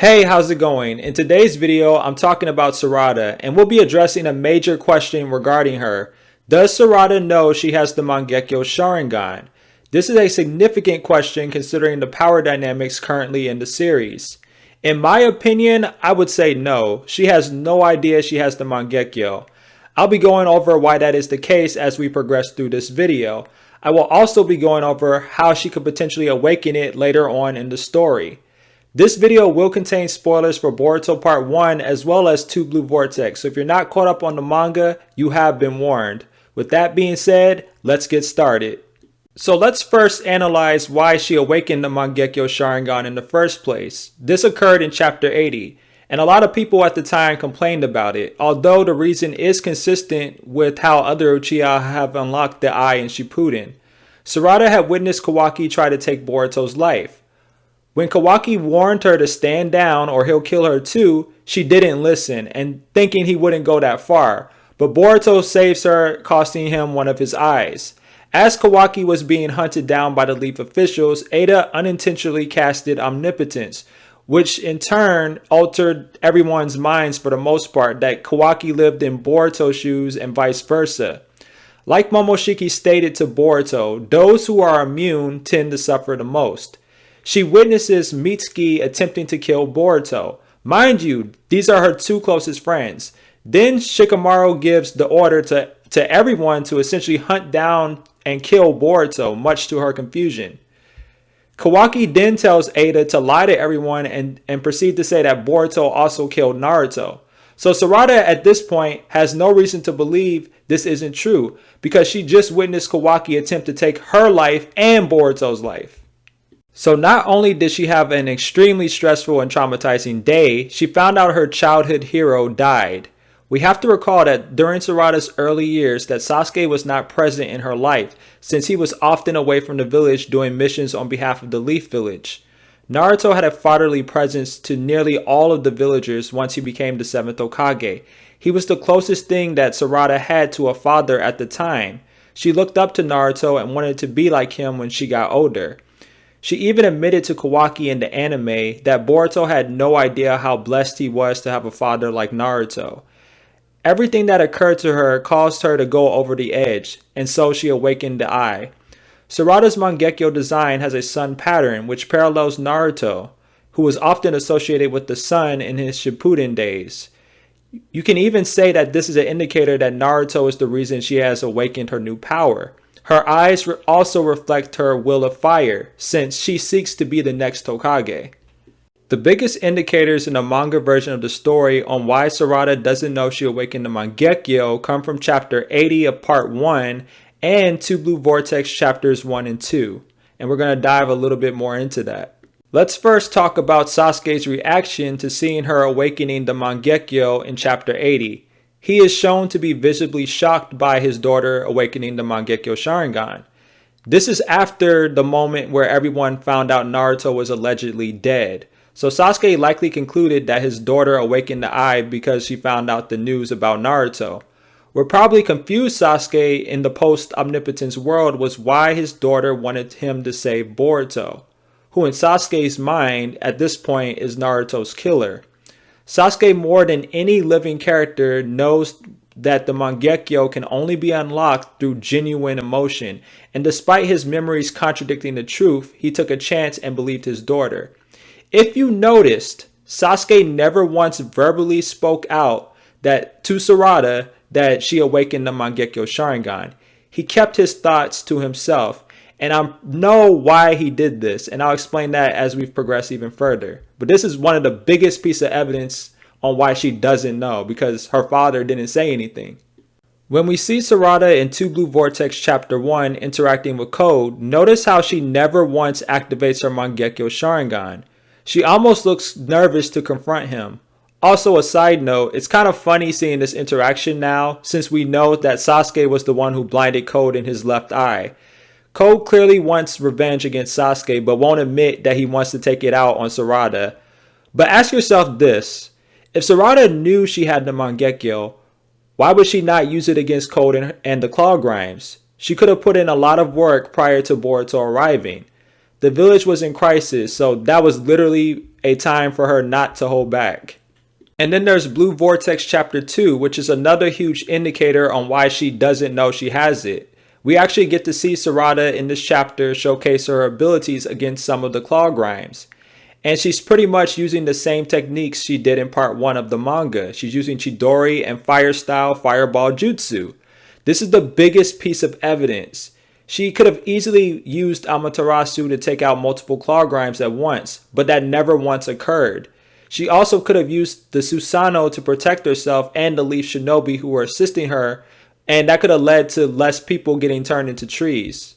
Hey, how's it going? In today's video, I'm talking about Sarada, and we'll be addressing a major question regarding her. Does Sarada know she has the Mangekyo Sharingan? This is a significant question considering the power dynamics currently in the series. In my opinion, I would say no. She has no idea she has the Mangekyo. I'll be going over why that is the case as we progress through this video. I will also be going over how she could potentially awaken it later on in the story. This video will contain spoilers for Boruto Part 1 as well as 2 Blue Vortex, so if you're not caught up on the manga, you have been warned. With that being said, let's get started. So let's first analyze why she awakened the Mangekyo Sharingan in the first place. This occurred in chapter 80, and a lot of people at the time complained about it, although the reason is consistent with how other Uchiha have unlocked the eye in Shippuden. Sarada had witnessed Kawaki try to take Boruto's life. When Kawaki warned her to stand down or he'll kill her too, she didn't listen and thinking he wouldn't go that far. But Boruto saves her, costing him one of his eyes. As Kawaki was being hunted down by the Leaf officials, Ada unintentionally casted Omnipotence, which in turn altered everyone's minds for the most part that Kawaki lived in Boruto's shoes and vice versa. Like Momoshiki stated to Boruto, those who are immune tend to suffer the most. She witnesses Mitsuki attempting to kill Boruto. Mind you, these are her two closest friends. Then Shikamaru gives the order to everyone to essentially hunt down and kill Boruto, much to her confusion. Kawaki then tells Ada to lie to everyone and proceed to say that Boruto also killed Naruto. So Sarada at this point has no reason to believe this isn't true because she just witnessed Kawaki attempt to take her life and Boruto's life. So not only did she have an extremely stressful and traumatizing day, she found out her childhood hero died. We have to recall that during Sarada's early years that Sasuke was not present in her life since he was often away from the village doing missions on behalf of the Leaf Village. Naruto had a fatherly presence to nearly all of the villagers once he became the 7th Hokage. He was the closest thing that Sarada had to a father at the time. She looked up to Naruto and wanted to be like him when she got older. She even admitted to Kawaki in the anime that Boruto had no idea how blessed he was to have a father like Naruto. Everything that occurred to her caused her to go over the edge, and so she awakened the eye. Sarada's Mangekyo design has a sun pattern which parallels Naruto, who was often associated with the sun in his Shippuden days. You can even say that this is an indicator that Naruto is the reason she has awakened her new power. Her eyes also reflect her will of fire, since she seeks to be the next Hokage. The biggest indicators in the manga version of the story on why Sarada doesn't know she awakened the Mangekyo come from chapter 80 of part 1 and 2 Blue Vortex chapters 1 and 2. And we're going to dive a little bit more into that. Let's first talk about Sasuke's reaction to seeing her awakening the Mangekyo in chapter 80. He is shown to be visibly shocked by his daughter awakening the Mangekyo Sharingan. This is after the moment where everyone found out Naruto was allegedly dead. So Sasuke likely concluded that his daughter awakened the eye because she found out the news about Naruto. What probably confused Sasuke in the post-omnipotence world was why his daughter wanted him to save Boruto, who in Sasuke's mind at this point is Naruto's killer. Sasuke more than any living character knows that the Mangekyo can only be unlocked through genuine emotion, and despite his memories contradicting the truth, he took a chance and believed his daughter. If you noticed, Sasuke never once verbally spoke out to Sarada that she awakened the Mangekyo Sharingan. He kept his thoughts to himself, and I know why he did this, and I'll explain that as we progress even further. But this is one of the biggest pieces of evidence on why she doesn't know, because her father didn't say anything. When we see Sarada in 2 Blue Vortex chapter 1 interacting with Code, notice how she never once activates her Mangekyo Sharingan. She almost looks nervous to confront him. Also, a side note, it's kind of funny seeing this interaction now, since we know that Sasuke was the one who blinded Code in his left eye. Code clearly wants revenge against Sasuke, but won't admit that he wants to take it out on Sarada. But ask yourself this, if Sarada knew she had the Mangekyo, why would she not use it against Code and the Claw Grimes? She could have put in a lot of work prior to Boruto arriving. The village was in crisis, so that was literally a time for her not to hold back. And then there's Blue Vortex Chapter 2, which is another huge indicator on why she doesn't know she has it. We actually get to see Sarada in this chapter showcase her abilities against some of the claw grinds. And she's pretty much using the same techniques she did in part 1 of the manga. She's using Chidori and fire style fireball jutsu. This is the biggest piece of evidence. She could have easily used Amaterasu to take out multiple claw grinds at once, but that never once occurred. She also could have used the Susanoo to protect herself and the Leaf Shinobi who were assisting her, and that could have led to less people getting turned into trees.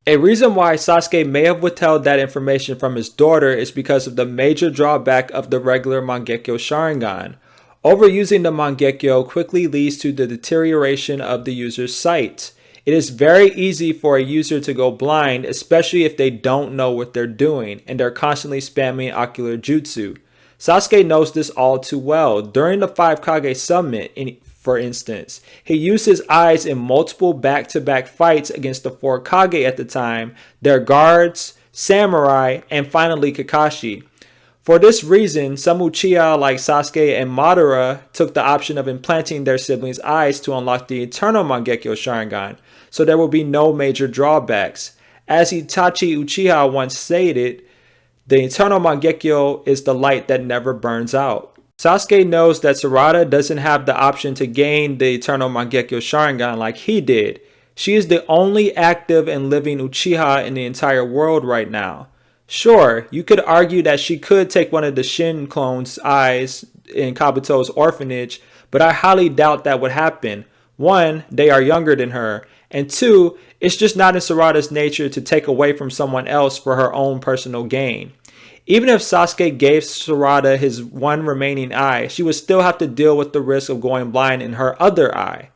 A reason why Sasuke may have withheld that information from his daughter is because of the major drawback of the regular Mangekyo Sharingan. Overusing the Mangekyo quickly leads to the deterioration of the user's sight. It is very easy for a user to go blind, especially if they don't know what they're doing and they're constantly spamming ocular jutsu. Sasuke knows this all too well. During the 5 Kage Summit, for instance, he used his eyes in multiple back-to-back fights against the 4 Kage at the time, their guards, samurai, and finally Kakashi. For this reason, some Uchiha like Sasuke and Madara took the option of implanting their siblings' eyes to unlock the eternal Mangekyo Sharingan, so there will be no major drawbacks. As Itachi Uchiha once stated, the eternal Mangekyo is the light that never burns out. Sasuke knows that Sarada doesn't have the option to gain the eternal Mangekyo Sharingan like he did. She is the only active and living Uchiha in the entire world right now. Sure, you could argue that she could take one of the Shin clones' eyes in Kabuto's orphanage, but I highly doubt that would happen. 1, they are younger than her, and 2, it's just not in Sarada's nature to take away from someone else for her own personal gain. Even if Sasuke gave Sarada his one remaining eye, she would still have to deal with the risk of going blind in her other eye.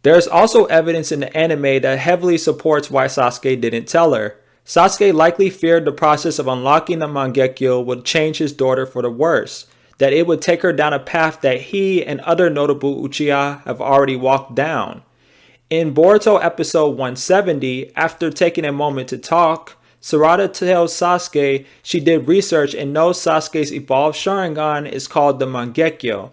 There is also evidence in the anime that heavily supports why Sasuke didn't tell her. Sasuke likely feared the process of unlocking the Mangekyo would change his daughter for the worse, that it would take her down a path that he and other notable Uchiha have already walked down. In Boruto episode 170, after taking a moment to talk, Sarada tells Sasuke she did research and knows Sasuke's evolved Sharingan is called the Mangekyo.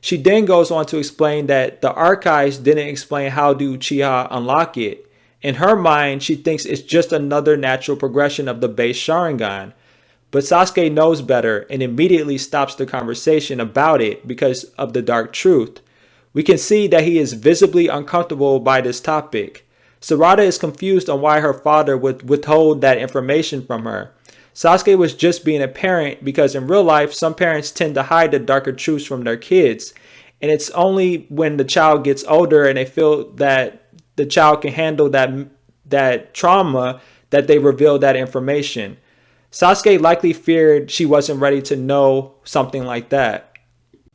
She then goes on to explain that the archives didn't explain how the Uchiha unlock it. In her mind, she thinks it's just another natural progression of the base Sharingan. But Sasuke knows better and immediately stops the conversation about it because of the dark truth. We can see that he is visibly uncomfortable by this topic. Sarada is confused on why her father would withhold that information from her. Sasuke was just being a parent because in real life, some parents tend to hide the darker truths from their kids. And it's only when the child gets older and they feel that the child can handle that trauma that they reveal that information. Sasuke likely feared she wasn't ready to know something like that.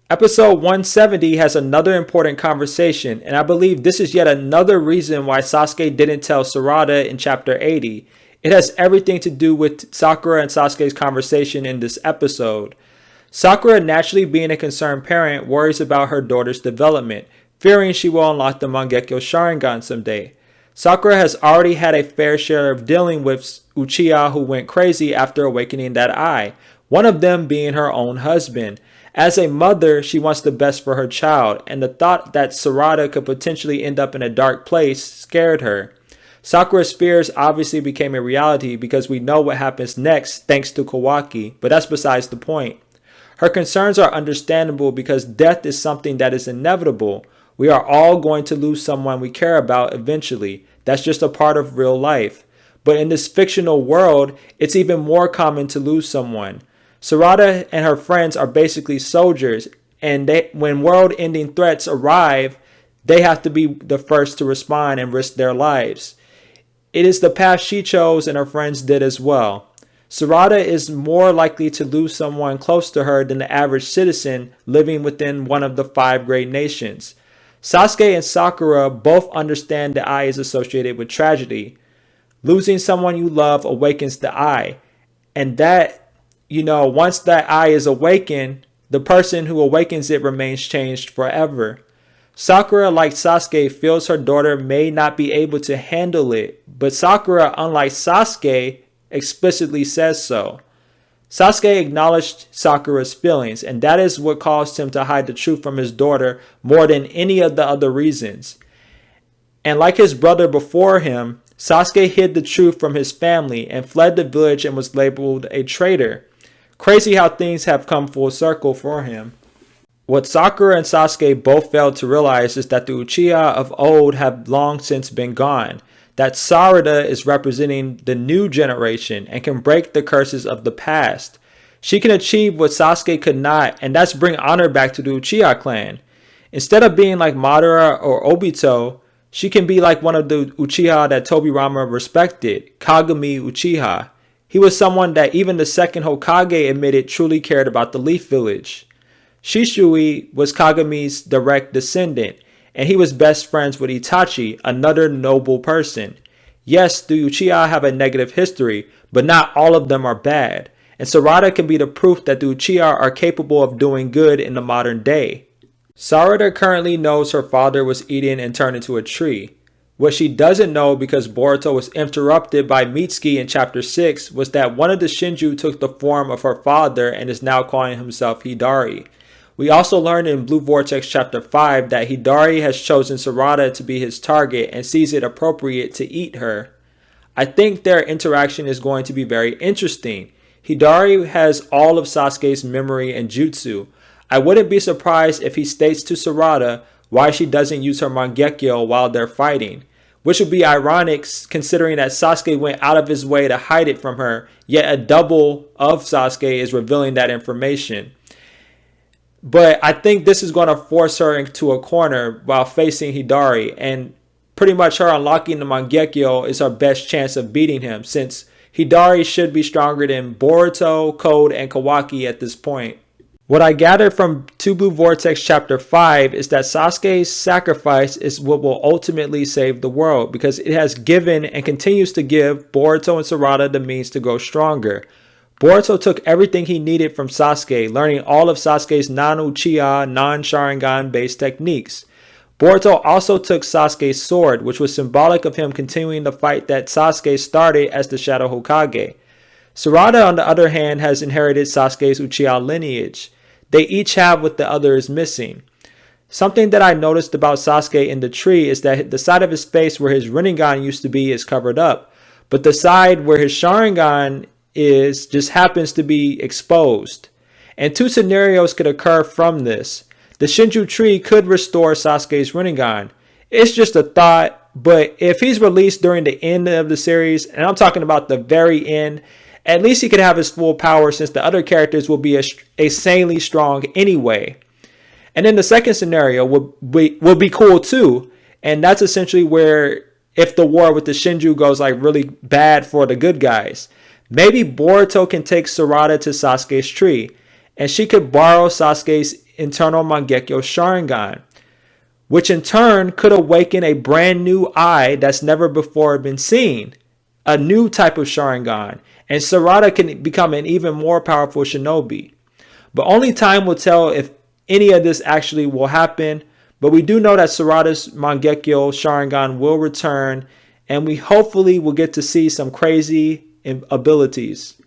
Episode 170 has another important conversation, and I believe this is yet another reason why Sasuke didn't tell Sarada in chapter 80. It has everything to do with Sakura and Sasuke's conversation in this episode. Sakura, naturally being a concerned parent, worries about her daughter's development, fearing she will unlock the Mangekyo Sharingan someday. Sakura has already had a fair share of dealing with Uchiha who went crazy after awakening that eye, one of them being her own husband. As a mother, she wants the best for her child, and the thought that Sarada could potentially end up in a dark place scared her. Sakura's fears obviously became a reality because we know what happens next thanks to Kawaki, but that's besides the point. Her concerns are understandable because death is something that is inevitable. We are all going to lose someone we care about eventually. That's just a part of real life. But in this fictional world, it's even more common to lose someone. Sarada and her friends are basically soldiers, and when world-ending threats arrive, they have to be the first to respond and risk their lives. It is the path she chose and her friends did as well. Sarada is more likely to lose someone close to her than the average citizen living within one of the 5 great nations. Sasuke and Sakura both understand the eye is associated with tragedy. Losing someone you love awakens the eye, and that once that eye is awakened, the person who awakens it remains changed forever. Sakura, like Sasuke, feels her daughter may not be able to handle it, but Sakura, unlike Sasuke, explicitly says so. Sasuke acknowledged Sakura's feelings, and that is what caused him to hide the truth from his daughter more than any of the other reasons. And like his brother before him, Sasuke hid the truth from his family and fled the village and was labeled a traitor. Crazy how things have come full circle for him. What Sakura and Sasuke both failed to realize is that the Uchiha of old have long since been gone. That Sarada is representing the new generation and can break the curses of the past. She can achieve what Sasuke could not, and that's bring honor back to the Uchiha clan. Instead of being like Madara or Obito, she can be like one of the Uchiha that Tobirama respected, Kagami Uchiha. He was someone that even the second Hokage admitted truly cared about the Leaf Village. Shisui was Kagami's direct descendant, and he was best friends with Itachi, another noble person. Yes, the Uchiha have a negative history, but not all of them are bad, and Sarada can be the proof that the Uchiha are capable of doing good in the modern day. Sarada currently knows her father was eaten and turned into a tree. What she doesn't know, because Boruto was interrupted by Mitsuki in chapter 6, was that one of the Shinju took the form of her father and is now calling himself Hiari. We also learned in Blue Vortex chapter 5 that Hiari has chosen Sarada to be his target and sees it appropriate to eat her. I think their interaction is going to be very interesting. Hiari has all of Sasuke's memory and jutsu. I wouldn't be surprised if he states to Sarada why she doesn't use her Mangekyo while they're fighting, which would be ironic considering that Sasuke went out of his way to hide it from her, yet a double of Sasuke is revealing that information. But I think this is going to force her into a corner while facing Hiari, and pretty much her unlocking the Mangekyo is her best chance of beating him, since Hiari should be stronger than Boruto, Code, and Kawaki at this point. What I gathered from Two Blue Vortex chapter 5 is that Sasuke's sacrifice is what will ultimately save the world, because it has given and continues to give Boruto and Sarada the means to grow stronger. Boruto took everything he needed from Sasuke, learning all of Sasuke's non-Uchiha, non-Sharingan based techniques. Boruto also took Sasuke's sword, which was symbolic of him continuing the fight that Sasuke started as the Shadow Hokage. Sarada, on the other hand, has inherited Sasuke's Uchiha lineage. They each have what the other is missing. Something that I noticed about Sasuke in the tree is that the side of his face where his Rinnegan used to be is covered up, but the side where his Sharingan is just happens to be exposed. And two scenarios could occur from this. The Shinju tree could restore Sasuke's Rinnegan. It's just a thought, but if he's released during the end of the series, and I'm talking about the very end, at least he could have his full power, since the other characters will be insanely strong anyway. And then the second scenario would be cool too, and that's essentially where if the war with the Shinju goes like really bad for the good guys, maybe Boruto can take Sarada to Sasuke's tree, and she could borrow Sasuke's internal Mangekyo Sharingan, which in turn could awaken a brand new eye that's never before been seen, a new type of Sharingan, and Sarada can become an even more powerful shinobi. But only time will tell if any of this actually will happen, but we do know that Sarada's Mangekyo Sharingan will return, and we hopefully will get to see some crazy abilities.